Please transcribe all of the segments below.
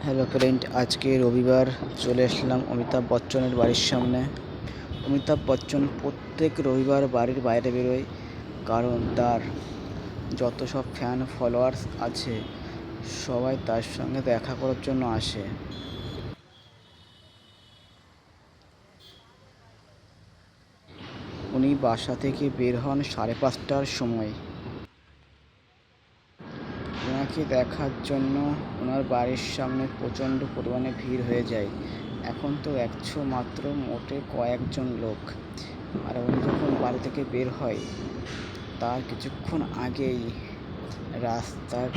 Hello friend, আজকে রবিবার চলে আসলাম অমিতাভ বচ্চনের বাড়ির সামনে। অমিতাভ বচ্চন প্রত্যেক রবিবার বাড়ির বাইরে বেরোয়, কারণ তার যত সব ফ্যান ফলোয়ার্স আছে সবাই তার সঙ্গে দেখা করার জন্য আসে। উনি বাসা থেকে বের হন 5:30টার সময়। ওনাকে দেখার জন্য ওনার বাড়ির সামনে প্রচণ্ড পরিমাণে ভিড় হয়ে যায়। এখন তো মাত্র মোটে কয়েকজন লোক। আর উনি যখন বাড়ি থেকে বের হয় তার কিছুক্ষণ আগেই রাস্তার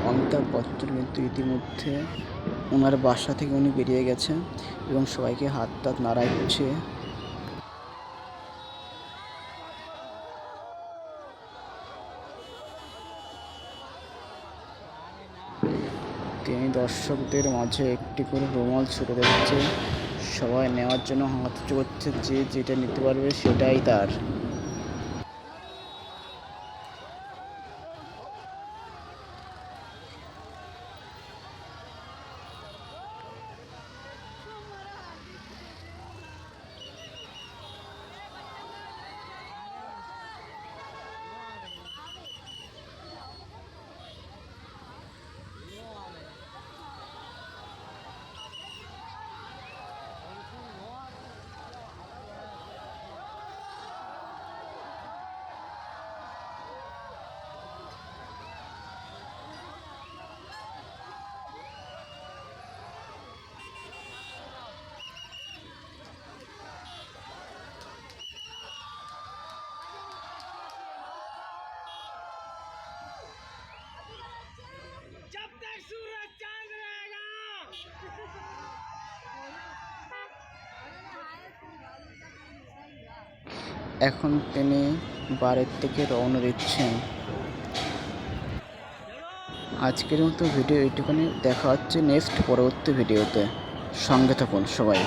অমিতাভ বচ্চন কিন্তু ইতিমধ্যে ওনার বাসা থেকে উনি বেরিয়ে গেছেন এবং সবাইকে হাত নাড়াচ্ছে। তিনি দর্শকদের মাঝে একটি করে রুমাল ছুড়ে দিচ্ছে। সবাই নেওয়ার জন্য হাত উঁচু করছে, যে যেটা নিতে পারবে সেটাই তার। এখন তিনি বাড়ির থেকে রওনা দিচ্ছেন। আজকের মতো ভিডিও এইটুখানি। দেখা হচ্ছে নেক্সট পরবর্তী ভিডিওতে। সঙ্গে থাকুন সবাই।